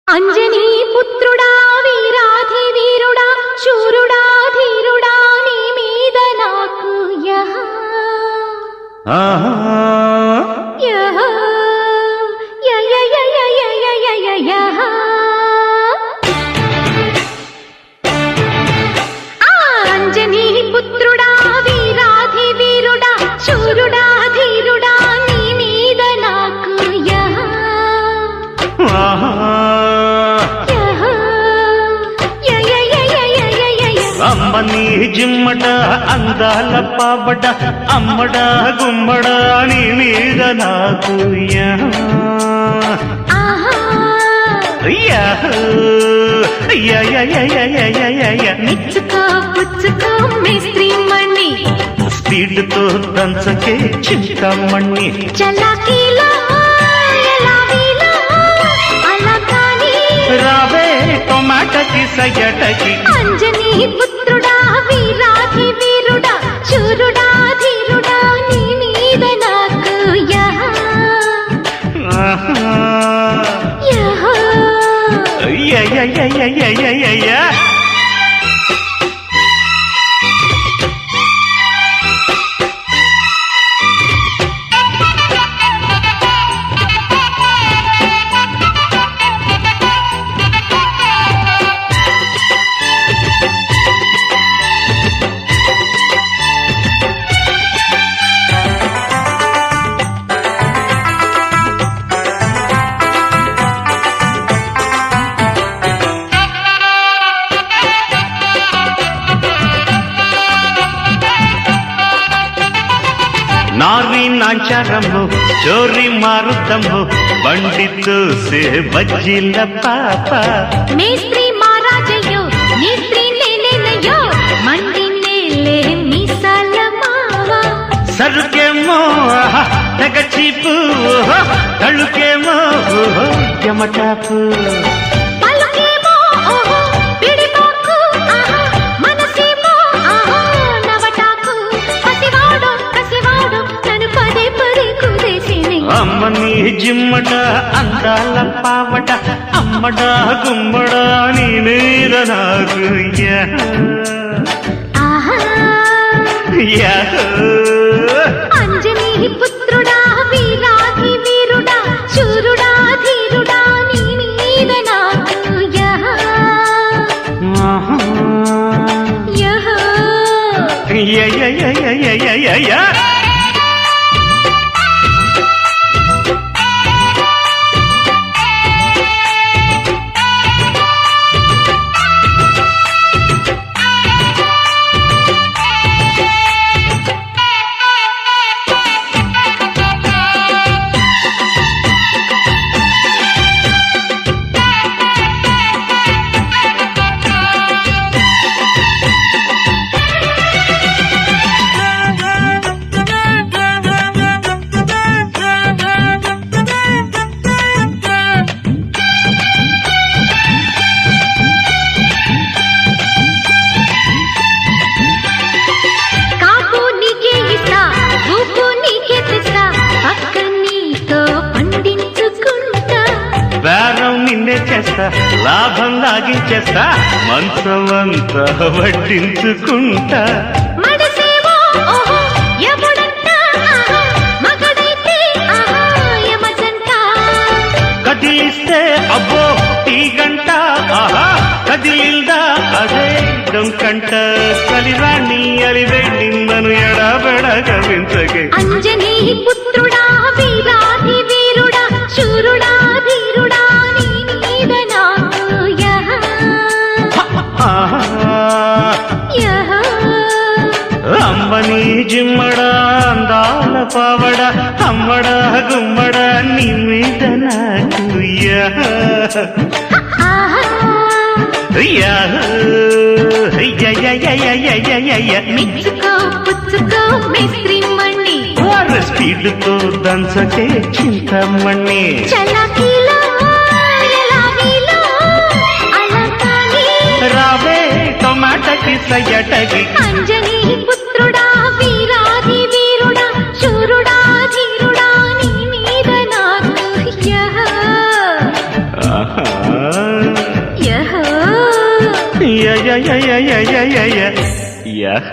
అంజనీ పుత్రుడా వీరాధి వీరుడా శూరుడా ధీరుడా నీ మీద నాకు యహ యహ యయ యయ యయ యయ యహ అంజనీ పుత్రుడా వీరాధి వీరుడా శూరుడా ధీరుడా నీ మీద నాకు యహ అమ్మని జిమ్మట అందాల పాబట అమ్మడ గుమ్మడ నీ మీద నాకు మెచ్చుకో పుచ్చుకో మేస్త్రీ మణి స్పీడ్తో దంచకే చింతమణి చలాకీలో ఎలాగీలో అలా కానీ రావే టొమాటకి సయటకి అంజనీ పుత్రుడా వీరాధి వీరుడా శూరుడా ధీరుడా నీ మీద నాకు యహ యహ ನಾರಿ ನಾಂಚಾರಮ್ಮು ಚೋರಿ ಮಾರುತ್ತಮ್ಮು ಬಂಡಿದ್ದು ಸೇ ಬಜ್ಜಿಲ್ಲ ಪಾಪ మేస్త్రీ మహారాజయ్యో మేస్త్రీ నేనేనయ్యో మండి నేలే మిసాల మావా సరుకేమో తెగ చీపు తళుకేమో యమటాపు పలుకేమో ఓహో పిడిపోకు ఆహా మనసేమో ఆహా నవటాకు పసివాడు కసివాడు నన్ను పదే పదే కుదేసిని అమ్మని జిమ్మట అందాల పావట అమ్మడ గుమ్మడ నీ మీద నాకు ఆహా అంజనీ పుత్రుడా వీరాధి వీరుడా శూరుడా ధీరుడా నీ మీద నాకు యహ యహ కాపు నీకే ఇస్తా రూపు నీకే తెస్తా పక్క నీతో పండించుకుంటా బేరం నిన్నే చేస్తా లాభం లాగించేస్తా మంచమంతా వడ్డించుకుంటా మడసేవో ఓహో ఎముడంట ఆహా మగడైతే ఆహా యమజంట కదిలిస్తే అబ్బో ఈ గంట ఆహా కదిలిందా అదే డొంకంట కలిరాణి అలివే నిన్నను ఎడబెడ గవించగే అంజనీ పుత్రుడా వీరాధి వీరుడా శూరుడా ధీరుడా నీ మీద నాకు యహ యహ అమ్మని జిమ్మడ అందాల పావడ అమ్మడ గుమ్మడ నీ మీద నాకు మెచ్చుకో పుచ్చుకో మేస్త్రీ మణి స్పీడ్తో దంచకే చింతమణి చలాకీలో ఎలాగీలో అలా కానీ రావే టొమాటకి సయటకి అంజనీ పుత్రుడా వీరాధి వీరుడా శూరుడా ధీరుడా నీ మీద నాకు యహ యహో య య య య య య య య యహ